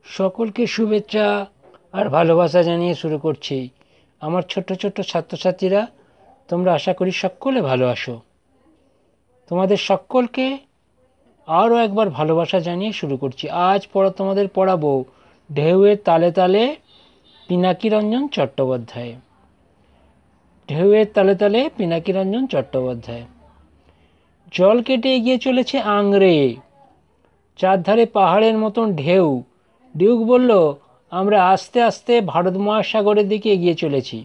সকলকে শুভেচ্ছা আর ভালোবাসা জানিয়ে শুরু করছি। আমার ছোট্ট ছোট্ট ছাত্রছাত্রীরা, তোমরা আশা করি সকলে ভালো আছো। তোমাদের সকলকে আরও একবার ভালোবাসা জানিয়ে শুরু করছি। আজ তোমাদের পড়াবো ঢেউয়ের তালে তালে পিনাকিরঞ্জন চট্টোপাধ্যায়। ঢেউয়ের তালে তালে পিনাকিরঞ্জন চট্টোপাধ্যায়। জল কেটে এগিয়ে চলেছে আংড়ে, চারধারে পাহাড়ের মতন ঢেউ। ডিউক বলল, আমরা আস্তে আস্তে ভারত মহাসাগরের দিকে এগিয়ে চলেছি।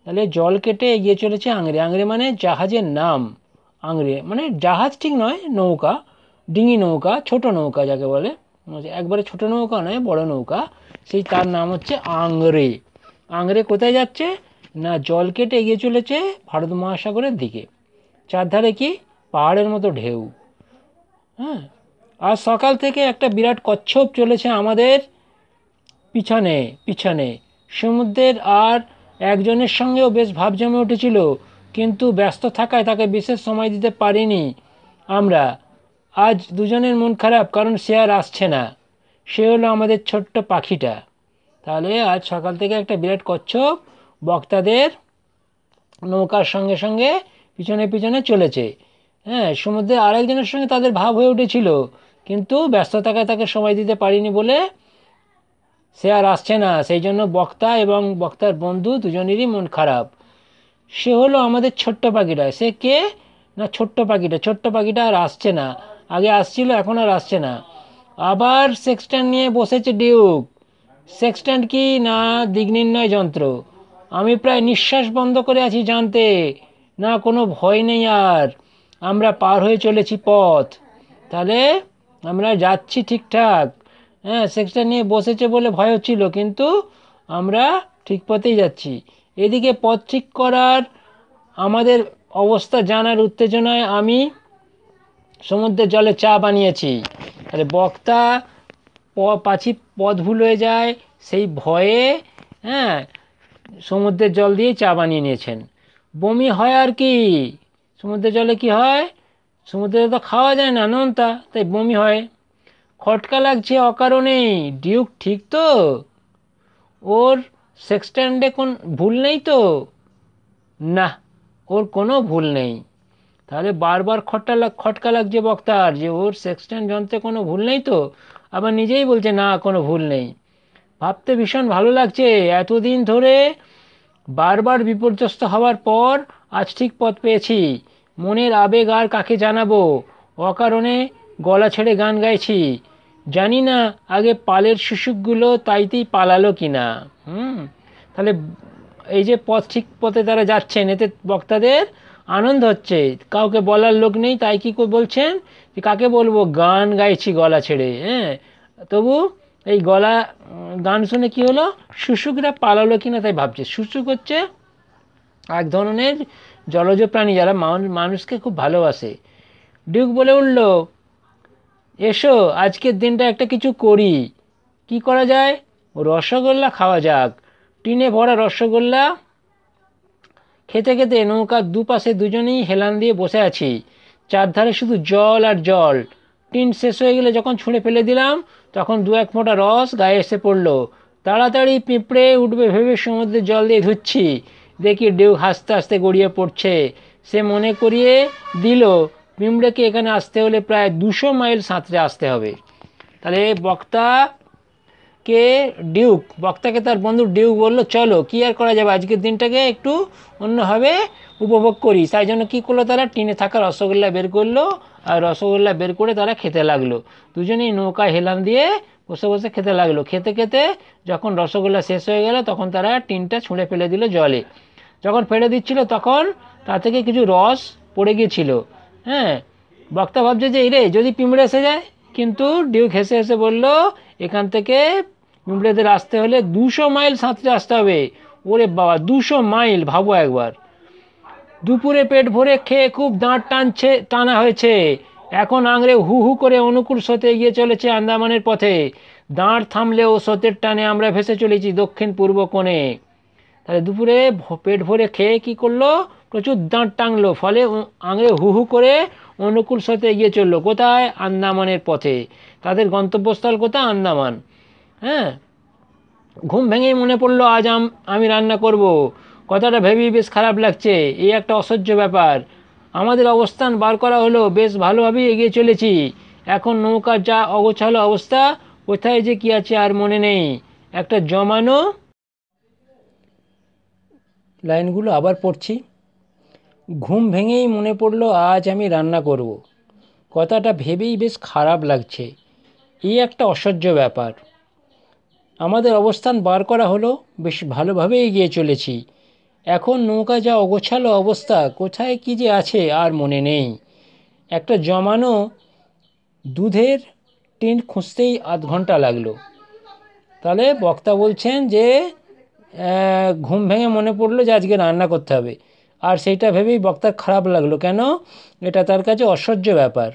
তাহলে জল কেটে এগিয়ে চলেছে আংড়ে। আংড়ে মানে জাহাজের নাম। আংড়ে মানে জাহাজ ঠিক নয়, নৌকা, ডিঙি নৌকা, ছোট নৌকা যাকে বলে, একবারে ছোট নৌকা নয়, বড় নৌকা, সেই তার নাম হচ্ছে আংড়ে। আংড়ে কোথায় যাচ্ছে না, জল কেটে এগিয়ে চলেছে ভারত মহাসাগরের দিকে। চারধারে কি পাহাড়ের মতো ঢেউ। হ্যাঁ, আজ সকাল থেকে একটা বিরাট কচ্ছপ চলেছে আমাদের পিছনে পিছনে। সমুদ্রের আর একজনের সঙ্গেও বেশ ভাব জমে উঠেছিল, কিন্তু ব্যস্ত থাকায় তাকে বিশেষ সময় দিতে পারিনি আমরা। আজ দুজনের মন খারাপ, কারণ সে আর আসছে না। সে হলো আমাদের ছোট্ট পাখিটা। তাহলে আজ সকাল থেকে একটা বিরাট কচ্ছপ বক্তাদের নৌকার সঙ্গে সঙ্গে পিছনে পিছনে চলেছে। হ্যাঁ, সমুদ্রে আরেকজনের সঙ্গে তাদের ভাব হয়ে উঠেছিল, কিন্তু ব্যস্ত থাকায় তাকে সময় দিতে পারিনি বলে সে আর আসছে না। সেই জন্য বক্তা এবং বক্তার বন্ধু দুজনেরই মন খারাপ। সে হলো আমাদের ছোট্ট পাখিটা। সে কে না, ছোট্ট পাখিটা। ছোট্ট পাখিটা আর আসছে না, আগে আসছিল, এখন আর আসছে না। আবার সেক্সট্যান্ড নিয়ে বসেছে ডিউক। সেক্সট্যান্ড কি না, দিক নির্ণয় যন্ত্র। আমি প্রায় নিঃশ্বাস বন্ধ করে আছি জানতে। না, কোনো ভয় নেই আর। আমরা পার হয়ে চলেছি পথ। তাহলে আমরা যাচ্ছি ঠিকঠাক। হ্যাঁ, সেক্সট্যান্ড নিয়ে বসেছে বলে ভয় হচ্ছিল, কিন্তু আমরা ঠিক পথেই যাচ্ছি। এদিকে পথ ঠিক করার আমাদের অবস্থা জানার উত্তেজনায় আমি সমুদ্রের জলে চা বানিয়েছি। তাহলে বক্তা পাছি পথ ভুল হয়ে যায় সেই ভয়ে, হ্যাঁ, সমুদ্রের জল দিয়ে চা বানিয়ে নিয়েছেন। বমি হয় আর কি, সমুদ্রের জলে কি হয়, সমুদ্রে তো খাওয়া যায় না নোনতা, তাই বমি হয়। খটকা লাগছে অকারণেই। ডিউক ঠিক তো? ওর সেক্সট্যান্ডে কোন ভুল নেই তো? না, ওর কোনো ভুল নেই। তাহলে বারবার খটকা লাগছে বক্তার যে ওর সেক্সট্যান্ড যন্ত্রে কোনো ভুল নেই তো। আবার নিজেই বলছে না, কোনো ভুল নেই। ভাবতে ভীষণ ভালো লাগছে, এতদিন ধরে বারবার বিপর্যস্ত হওয়ার পর আজ ঠিক পথ পেয়েছি। মনের আবেগ আর কাকে জানাবো, অকারণে গলা ছেড়ে গান গাইছি। জানি না আগে পালের শুশুকগুলো তাইতেই পালালো কিনা। তাহলে এই যে পথ ঠিক পথে তারা যাচ্ছেন, এতে বক্তাদের আনন্দ হচ্ছে। কাউকে বলার লোক নেই, তাই কি বলছেন যে কাকে বলবো, গান গাইছি গলা ছেড়ে। হ্যাঁ, তবু এই গলা গান শুনে কি হলো, শুশুকরা পালালো কিনা তাই ভাবছে। শুশুক হচ্ছে এক ধরনের জলজ প্রাণী, যারা মানুষকে খুব ভালোবাসে। ডিউক বলে উঠল, এসো আজকের দিনটা একটা কিছু করি। কি করা যায়? রসগোল্লা খাওয়া যাক। টিনে ভরা রসগোল্লা খেতে খেতে নৌকার দুপাশে দুজনেই হেলান দিয়ে বসে আছি। চারধারে শুধু জল আর জল। টিন শেষ হয়ে গেলে যখন ছুঁড়ে ফেলে দিলাম, তখন দু এক ফোঁটা রস গায়ে এসে পড়লো। তাড়াতাড়ি পিঁপড়ে উঠবে ভেবে সমুদ্রের জল দিয়ে ধুচ্ছি, দেখি ডিউক হাসতে হাসতে গড়িয়ে পড়ছে। সে মনে করিয়ে দিল পিঁপড়েকে এখানে আসতে হলে প্রায় 200 মাইল সাঁতরে আসতে হবে। তাহলে বক্তাকে তার বন্ধু ডিউক বলল, চলো কি আর করা যাবে, আজকের দিনটাকে একটু অন্যভাবে উপভোগ করি। তাই জন্য কী করলো, তারা টিনে থাকা রসগোল্লা বের করলো, আর রসগোল্লা বের করে তারা খেতে লাগলো। দুজনেই নৌকায় হেলান দিয়ে বসে বসে খেতে লাগলো। খেতে খেতে যখন রসগোল্লা শেষ হয়ে গেল, তখন তারা টিনটা ছুঁড়ে ফেলে দিল জলে। যখন ফেলে দিচ্ছিল তখন তা থেকে কিছু রস পড়ে গিয়েছিল। হ্যাঁ, বক্তা ভাবছে যে এই রে, যদি পিঁপড়ে এসে যায়। কিন্তু ডিউক হেসে হেসে বলল, এখান থেকে পিঁপড়েদের আসতে হলে 200 মাইল সাঁতরে আসতে হবে। ওরে বাবা, 200 মাইল, ভাবো একবার। দুপুরে পেট ভরে খেয়ে খুব দাঁত টানা হয়েছে। এখন আংড়ে হু হু করে অনুকূল স্রোতে এগিয়ে চলেছে আন্দামানের পথে। দাঁড় থামলেও স্রোতের টানে আমরা ভেসে চলেছি দক্ষিণ পূর্ব কোণে। তাহলে দুপুরে পেট ভরে খেয়ে কি করলো, প্রচুর দাঁত টাঙলো, ফলে আংড়ে হু হু করে অনুকূল স্রোতে এগিয়ে চললো। কোথায়? আন্দামানের পথে। তাদের গন্তব্যস্থল কোথায়? আন্দামান। হ্যাঁ, ঘুম ভেঙেই মনে পড়লো আজ আমি রান্না করব। কথাটা ভেবেই বেশ খারাপ লাগছে, এই একটা অসহ্য ব্যাপার। আমাদের অবস্থান বার করা হলো, বেশ ভালোভাবেই এগিয়ে চলেছি। এখন নৌকার যা অগোছালো অবস্থা, কোথায় যে কী আছে আর মনে নেই। একটা জমানো, লাইনগুলো আবার পড়ছি। ঘুম ভেঙেই মনে পড়লো আজ আমি রান্না করব। কথাটা ভেবেই বেশ খারাপ লাগছে, এই একটা অসহ্য ব্যাপার। আমাদের অবস্থান বার করা হলো, বেশ ভালোভাবে এগিয়ে চলেছি। এখন নৌকা যা অগোছালো অবস্থা, কোথায় কী যে আছে আর মনে নেই। একটা জমানো দুধের টিন খুঁজতেই আধ ঘন্টা লাগলো। তাহলে বক্তা বলছেন যে ঘুম ভেঙে মনে পড়লো যে আজকে রান্না করতে হবে, আর সেইটা ভেবেই বক্তার খারাপ লাগলো। কেন? এটা তার কাছে অসহ্য ব্যাপার।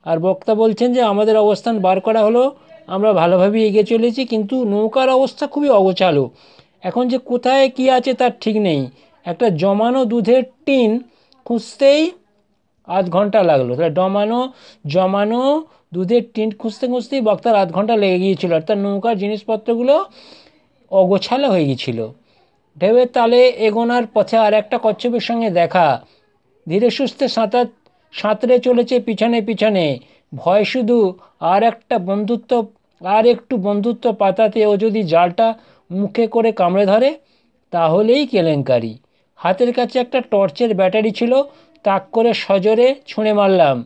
আর বক্তা বলছেন যে আমাদের অবস্থান বার করা হলো, আমরা ভালোভাবেই এগিয়ে চলেছি, কিন্তু নৌকার অবস্থা খুবই অগোছালো। এখন যে কোথায় কী আছে তার ঠিক নেই। একটা জমানো দুধের টিন খুঁজতেই আধ ঘন্টা লাগলো। তাহলে জমানো দুধের টিন খুঁজতে খুঁজতেই বক্তার আধ ঘন্টা লেগে গিয়েছিল, অর্থাৎ নৌকার জিনিসপত্রগুলো অগোছালো হয়ে গিয়েছিল। ঢেউয়ের তালে এগোনার পথে আর একটা কচ্ছপের সঙ্গে দেখা। ধীরে সুস্থে সাঁতরে চলেছে পিছনে পিছনে। ভয় শুধু আর একটু বন্ধুত্ব পাতাতে ও যদি জালটা মুখে করে কামড়ে ধরে, তাহলেই কেলেঙ্কারি। হাতের কাছে একটা টর্চের ব্যাটারি ছিল, তাক করে সজোরে ছুঁড়ে মারলাম।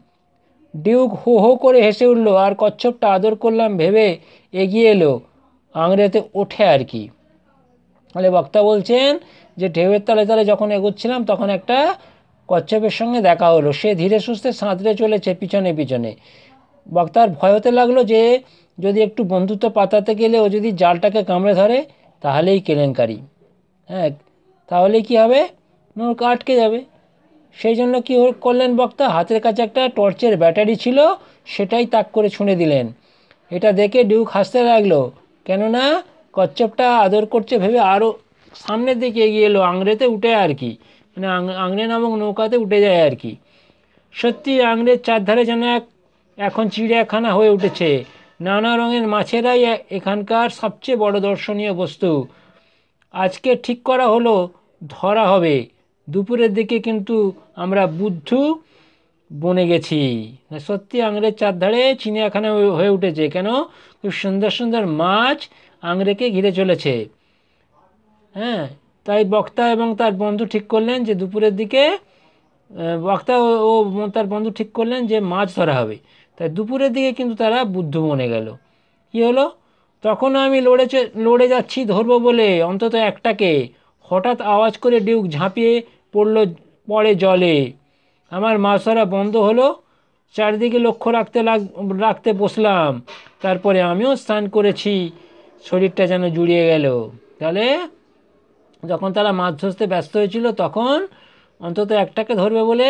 ডিউক হো হো করে হেসে উঠল, আর কচ্ছপটা আদর করলাম ভেবে এগিয়ে এলো, আঙড়েতে ওঠে আর কি। তাহলে বক্তা বলছেন যে ঢেউয়ের তালে তালে যখন এগোচ্ছিলাম, তখন একটা কচ্ছপের সঙ্গে দেখা হলো। সে ধীরে সুস্থে সাঁতরে চলেছে পিছনে পিছনে। বক্তার ভয় হতে লাগলো যে যদি একটু বন্ধুত্ব পাতাতে গেলে ও যদি জালটাকে কামড়ে ধরে, তাহলেই কেলেঙ্কারি। হ্যাঁ, তাহলে কি হবে? নৌকা আটকে যাবে। সেই জন্য কী করলেন বক্তা? হাতের কাছে একটা টর্চের ব্যাটারি ছিল, সেটাই তাক করে ছুঁড়ে দিলেন। এটা দেখে ডিউক হাসতে লাগলো, কেননা কচ্ছপটা আদর করছে ভেবে আরও সামনের দিকে এগিয়ে এলো, আংড়েতে উঠে আর কি, মানে আংড়ে নামক নৌকাতে উঠে যায় আর কি। সত্যি আংড়ের চারধারে যেন এখন চিড়িয়াখানা হয়ে উঠেছে। নানা রঙের মাছেরাই এখানকার সবচেয়ে বড় দর্শনীয় বস্তু। আজকে ঠিক করা হলো ধরা হবে। দুপুরের দিকে কিন্তু আমরা বুদ্ধু বনে গেছি। সত্যি আংড়ের চারধারে চিড়িয়াখানা হয়ে উঠেছে। কেন? খুব সুন্দর সুন্দর মাছ আংড়েকে ঘিরে চলেছে। হ্যাঁ, তাই বক্তা এবং তার বন্ধু ঠিক করলেন যে দুপুরের দিকে বক্তা ও তার বন্ধু ঠিক করলেন যে মাছ ধরা হবে। তাই দুপুরের দিকে কিন্তু তারা বুদ্ধ বনে গেল। কী হলো? তখন আমি লড়ে যাচ্ছি ধরবো বলে অন্তত একটাকে, হঠাৎ আওয়াজ করে ডিউক ঝাঁপিয়ে পড়ে জলে। আমার মাছ ধরা বন্ধ হলো। চারিদিকে লক্ষ্য রাখতে বসলাম। তারপরে আমিও স্নান করেছি, শরীরটা যেন জুড়িয়ে গেল। তাহলে যখন তারা মাছ ধরতে ব্যস্ত হয়েছিল, তখন অন্তত একটাকে ধরবে বলে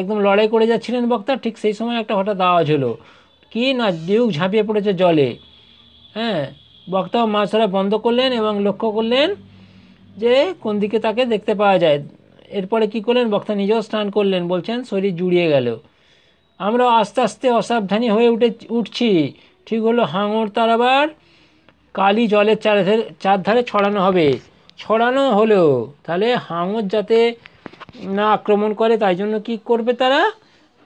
একদম লড়াই করে যাচ্ছিলেন বক্তা। ঠিক সেই সময় একটা হঠাৎ আওয়াজ হলো, কি না, ডিউক ঝাঁপিয়ে পড়েছে জলে। হ্যাঁ, বক্তাও মাছ ধরা বন্ধ করলেন এবং লক্ষ্য করলেন যে কোন দিকে তাকে দেখতে পাওয়া যায়। এরপরে কি করলেন? বক্তা নিজেও স্নান করলেন, বলছেন শরীর জুড়িয়ে গেল। আমরা আস্তে আস্তে অসাবধানী হয়ে উঠছি। ঠিক হলো, হাঙর তাড়াবার কালি জলের চারধারে ছড়ানো হবে। ছড়ানো হলো, তাহলে হাঙর যাতে না আক্রমণ করে, তাই জন্য কি করবে তারা?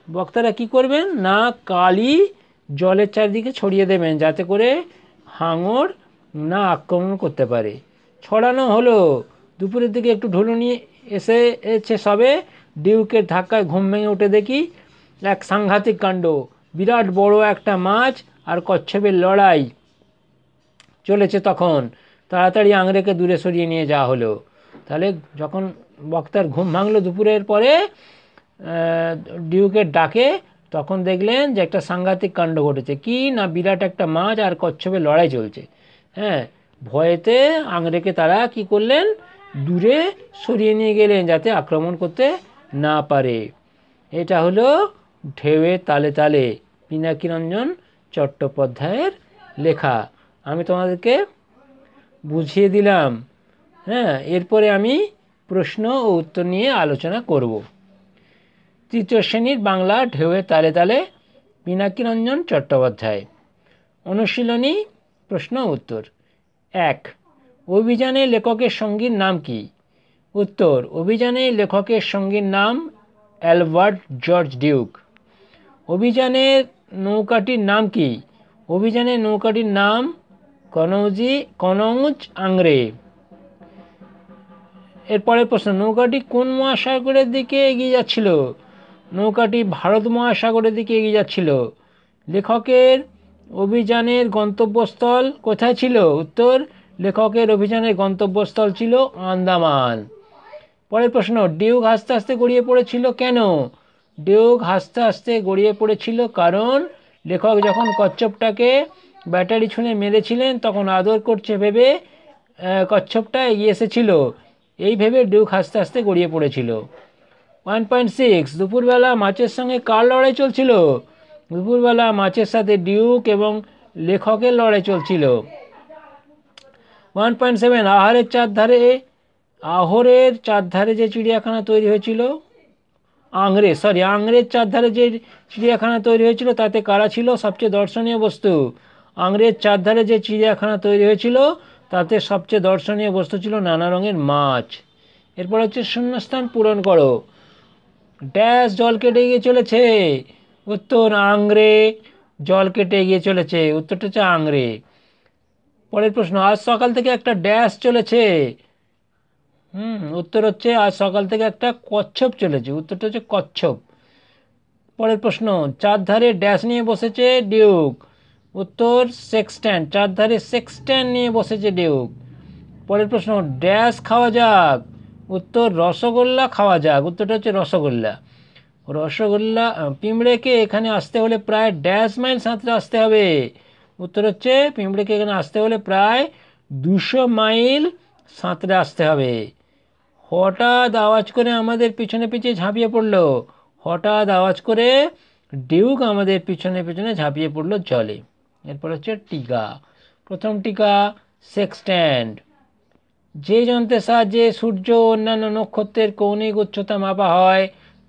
বক্তারা কি করবেন না, কালি জলের চারদিকে ছড়িয়ে দেবেন, যাতে করে হাঙর না আক্রমণ করতে পারে। ছড়ানো হলো। দুপুরের দিকে একটু ঢুলুনি এসেছে সবে। ডিউকের ধাক্কায় ঘুম ভেঙে উঠে দেখি এক সাংঘাতিক কাণ্ড। বিরাট বড় একটা মাছ আর কচ্ছপের লড়াই চলেছে তখন। তাড়াতাড়ি আংড়েকে দূরে সরিয়ে নিয়ে যাওয়া হলো। তাহলে যখন বক্তার ঘুম ভাঙলো দুপুরের পরে ডিউকের ডাকে, তখন দেখলেন যে একটা সাংঘাতিক কাণ্ড ঘটেছে। কি না, বিরাট একটা মাছ আর কচ্ছপের লড়াই চলছে। হ্যাঁ, ভয়েতে আংড়েকে তারা কি করলেন, দূরে সরিয়ে নিয়ে গেলেন, যাতে আক্রমণ করতে না পারে। এটা হলো ঢেউয়ের তালে তালে, পিনাকিরঞ্জন চট্টোপাধ্যায়ের লেখা। আমি তোমাদেরকে বুঝিয়ে দিলাম। হ্যাঁ, এরপরে আমি প্রশ্ন ও উত্তর নিয়ে আলোচনা করব। তৃতীয় শ্রেণীর বাংলা, ঢেউয়ের তালে তালে, পিনাকিরঞ্জন চট্টোপাধ্যায়। অনুশীলনী প্রশ্ন উত্তর। 1. অভিযানের লেখকের সঙ্গীর নাম কি? উত্তর, অভিযানের লেখকের সঙ্গীর নাম অ্যালবার্ট জর্জ ডিউক। অভিযানের নৌকাটির নাম কি? অভিযানের নৌকাটির নাম কনৌজ আংরে। এরপরের প্রশ্ন, নৌকাটি কোন মহাসাগরের দিকে এগিয়ে যাচ্ছিল? নৌকাটি ভারত মহাসাগরের দিকে এগিয়ে যাচ্ছিল। লেখকের অভিযানের গন্তব্যস্থল কোথায় ছিল? উত্তর, লেখকের অভিযানের গন্তব্যস্থল ছিল আন্দামান। পরের প্রশ্ন, ডিউক হাসতে হাসতে গড়িয়ে পড়েছিল কেন? ডিউক হাসতে হাসতে গড়িয়ে পড়েছিল কারণ লেখক যখন কচ্ছপটাকে ব্যাটারি ছুঁড়ে মেরেছিলেন তখন আদর করছে ভেবে কচ্ছপটা এগিয়ে এসেছিল। এই ভেবে ডিউক হাসতে হাসতে গড়িয়ে পড়েছিল। 1.6, দুপুরবেলা মাছের সঙ্গে কার লড়াই চলছিল? দুপুরবেলা মাছের সাথে ডিউক এবং লেখকের লড়াই চলছিল। 1.7, আহরের চারধারে যে চিড়িয়াখানা তৈরি হয়েছিল, আংরের চারধারে যে চিড়িয়াখানা তৈরি হয়েছিল তাতে কারা ছিল সবচেয়ে দর্শনীয় বস্তু? আংরের চারধারে যে চিড়িয়াখানা তৈরি হয়েছিল তাতে সবচেয়ে দর্শনীয় বস্তু ছিল নানা রঙের মাছ। এরপর হচ্ছে শূন্যস্থান পূরণ করো। ড্যাশ জল কেটে এগিয়ে চলেছে? উত্তর, আংরে জল কেটে এগিয়ে চলেছে। উত্তরটা হচ্ছে আংরে। পরের প্রশ্ন, আজ সকাল থেকে একটা ড্যাশ চলেছে? উত্তর হচ্ছে আজ সকাল থেকে একটা কচ্ছপ চলেছে। উত্তরটা হচ্ছে কচ্ছপ। পরের প্রশ্ন, চারধারে ড্যাশ নিয়ে বসেছে ডিউক? উত্তর, সেক্সট্যান্ড। চারধারে সেক্সট্যান্ড নিয়ে বসেছে ডিউক। পরের প্রশ্ন, ড্যাশ খাওয়া যাক? উত্তর, রসগোল্লা খাওয়া যাক। উত্তরটা হচ্ছে রসগোল্লা। পিঁপড়েকে এখানে আসতে হলে প্রায় ড্যাশ মাইল সাঁতরে আসতে হবে? উত্তর হচ্ছে, পিঁপড়েকে এখানে আসতে হলে প্রায় 200 মাইল সাঁতরে আসতে হবে। হঠাৎ আওয়াজ করে আমাদের পিছনে পিছিয়ে ঝাঁপিয়ে পড়লো? হঠাৎ আওয়াজ করে ডিউক আমাদের পিছনে পিছনে ঝাঁপিয়ে পড়লো জলে। এরপর হচ্ছে টিকা। প্রথম টিকা, সেক্সট্যান্ড। যে যন্ত্রের সাহায্যে সূর্য অন্যান্য নক্ষত্রের কৌণিক উচ্চতা মাপা হয়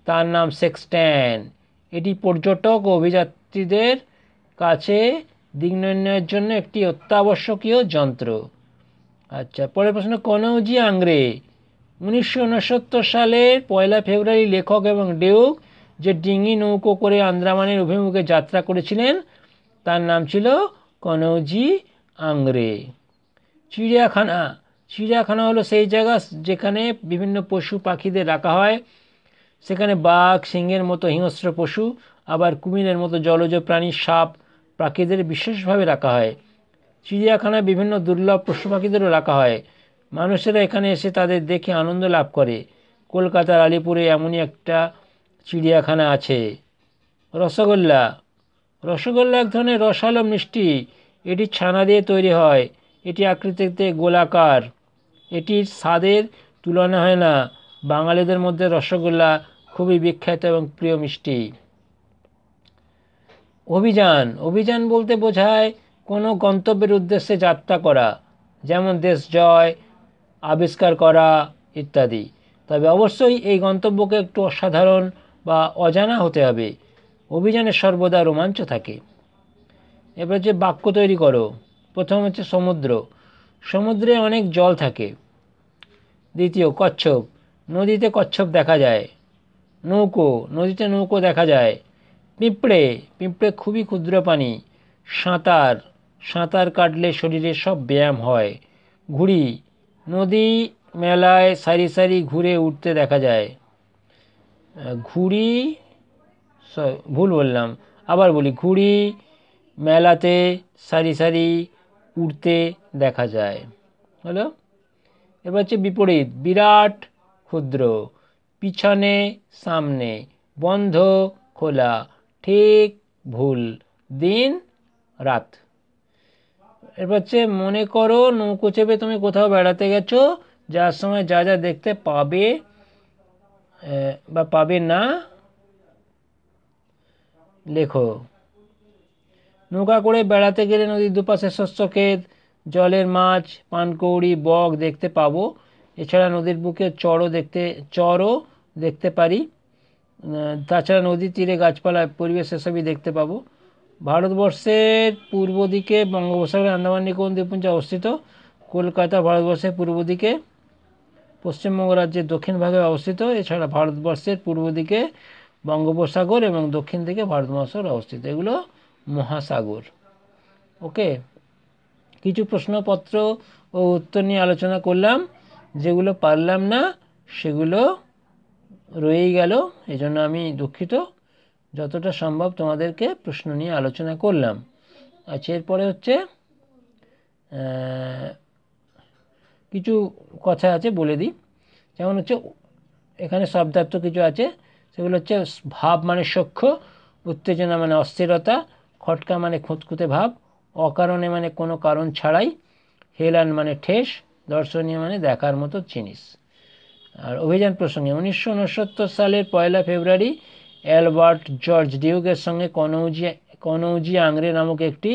তার নাম সেক্সট্যান্ড। এটি পর্যটক ও অভিযাত্রীদের কাছে দিক নির্ণয়ের জন্য একটি অত্যাবশ্যকীয় যন্ত্র। আচ্ছা, পরের প্রশ্ন, কনৌজি আংরে। 1969 সালের 1 ফেব্রুয়ারি লেখক এবং ডিউক যে ডিঙি নৌকো করে আন্দামানের অভিমুখে যাত্রা করেছিলেন তার নাম ছিল কনৌজি আংরে। চিড়িয়াখানা। চিড়িয়াখানা হলো সেই জায়গা যেখানে বিভিন্ন পশু পাখিদের রাখা হয়। সেখানে বাঘ, সিংহের মতো হিংস্র পশু, আবার কুমিরের মতো জলজ প্রাণী, সাপ পাখিদের বিশেষভাবে রাখা হয়। চিড়িয়াখানায় বিভিন্ন দুর্লভ পশু পাখিদেরও রাখা হয়। মানুষেরা এখানে এসে তাদের দেখে আনন্দ লাভ করে। কলকাতার আলিপুরে এমনই একটা চিড়িয়াখানা আছে। রসগোল্লা। রসগোল্লা এক ধরনের রসালো মিষ্টি। এটি ছানা দিয়ে তৈরি হয়। এটি আকৃতিতে গোলাকার। এটির স্বাদের তুলনা হয় না। বাঙালিদের মধ্যে রসগোল্লা খুবই বিখ্যাত এবং প্রিয় মিষ্টি। অভিযান। অভিযান বলতে বোঝায় কোনো গন্তব্যের উদ্দেশ্যে যাত্রা করা, যেমন দেশ জয়, আবিষ্কার করা ইত্যাদি। তবে অবশ্যই এই গন্তব্যকে একটু অসাধারণ বা অজানা হতে হবে। অভিযানে সর্বদা রোমাঞ্চ থাকে। এবার যে বাক্য তৈরি করো। প্রথম হচ্ছে সমুদ্র। সমুদ্রে অনেক জল থাকে। দ্বিতীয়, কচ্ছপ। নদীতে কচ্ছপ দেখা যায়। নৌকো। নদীতে নৌকো দেখা যায়। পিঁপড়ে। পিঁপড়ে খুবই ক্ষুদ্র প্রাণী। সাঁতার। সাঁতার কাটলে শরীরে সব ব্যায়াম হয়। ঘুড়ি। নদী মেলায় সারি সারি ঘুরে উঠতে দেখা যায়। ঘুড়ি, ভুল বললাম, আবার বলি, ঘুড়ি মেলাতে সারি সারি উঠতে দেখা যায়। হলো। এবার হচ্ছে বিপরীত। বিরাট, ক্ষুদ্র। পিছনে, সামনে। বন্ধ, খোলা। ঠিক, ভুল। দিন, রাত। এবার হচ্ছে মনে করো নৌকো চেপে তুমি কোথাও বেড়াতে গেছো, যার সময় যা যা দেখতে পাবে বা পাবে না লেখো। নৌকা করে বেড়াতে গেলে নদীর দুপাশে শস্য ক্ষেত, জলের মাছ, পানকৌড়ি, বক দেখতে পাবো। এছাড়া নদীর বুকে চরও দেখতে পারি। তাছাড়া নদীর তীরে গাছপালা, পরিবেশ এসবই দেখতে পাবো। ভারতবর্ষের পূর্ব দিকে বঙ্গোপসাগরে আন্দামান নিকোবর দ্বীপপুঞ্জ অবস্থিত। কলকাতা ভারতবর্ষের পূর্ব দিকে পশ্চিমবঙ্গ রাজ্যের দক্ষিণ ভাগে অবস্থিত। এছাড়া ভারতবর্ষের পূর্ব দিকে বঙ্গোপসাগর এবং দক্ষিণ দিকে ভারত মহাসাগর অবস্থিত। এগুলো মহাসাগর। ওকে, কিছু প্রশ্নপত্র ও উত্তর নিয়ে আলোচনা করলাম, যেগুলো পারলাম না সেগুলো রয়েই গেল, এজন্য আমি দুঃখিত। যতটা সম্ভব তোমাদেরকে প্রশ্ন নিয়ে আলোচনা করলাম। আচ্ছা, এরপরে হচ্ছে কিছু কথা আছে বলে দিই। যেমন হচ্ছে এখানে শব্দার্থ কিছু আছে, সেগুলো হচ্ছে ভাব মানে সখ্য, উত্তেজনা মানে অস্থিরতা, খটকা মানে খুঁতখুঁতে ভাব, অকারণে মানে কোনো কারণ ছাড়াই, হেলান মানে ঠেস, দর্শনীয় মানে দেখার মতো জিনিস। আর অভিযান প্রসঙ্গে 1969 সালের 1 ফেব্রুয়ারি অ্যালবার্ট জর্জ ডিউকের সঙ্গে কনৌজি আংরে নামক একটি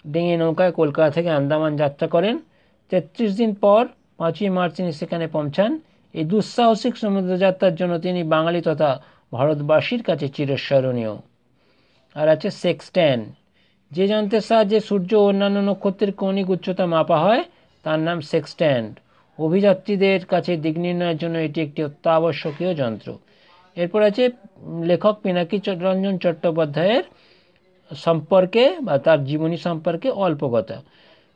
ডিঙি নৌকায় কলকাতা থেকে আন্দামান যাত্রা করেন। 33 দিন পর 5ই মার্চ তিনি সেখানে পৌঁছান। এই দুঃসাহসিক সমুদ্রযাত্রার জন্য তিনি বাঙালি তথা ভারতবাসীর কাছে চিরস্মরণীয়। আর আছে সেক্সট্যান্ট, যে যন্ত্রের সাহায্যে সূর্য ও অন্যান্য নক্ষত্রের কৌণিক উচ্চতা মাপা হয় তার নাম সেক্সট্যান্ট। অভিযাত্রীদের কাছে দিক নির্ণয়ের জন্য এটি একটি অত্যাবশ্যকীয় যন্ত্র। এরপর আছে লেখক পিনাকী রঞ্জন চট্টোপাধ্যায়ের সম্পর্কে বা তার জীবনী সম্পর্কে অল্প কথা।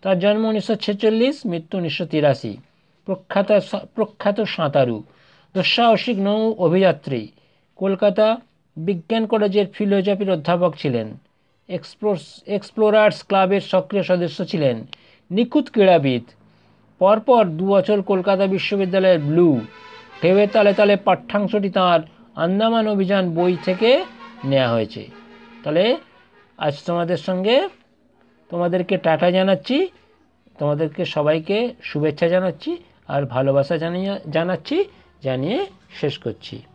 তার জন্ম 1946, মৃত্যু 1983। প্রখ্যাত সাঁতারু, দুঃসাহসিক নৌ অভিযাত্রী, কলকাতা বিজ্ঞান কলেজের ফিলোজফির অধ্যাপক ছিলেন, এক্সপ্লোরার্স ক্লাবের সক্রিয় সদস্য ছিলেন, নিখুঁত ক্রীড়াবিদ। পরপর 2 বছর কলকাতা বিশ্ববিদ্যালয়ের ব্লু ঢেউয়ের তালে তালে পাঠ্যাংশটি তাঁর আন্দামান অভিযান বই থেকে নেওয়া হয়েছে। তাহলে আজ তোমাদেরকে টাটা জানাচ্ছি, তোমাদেরকে সবাইকে শুভেচ্ছা জানাচ্ছি আর ভালোবাসা জানিয়ে শেষ করছি।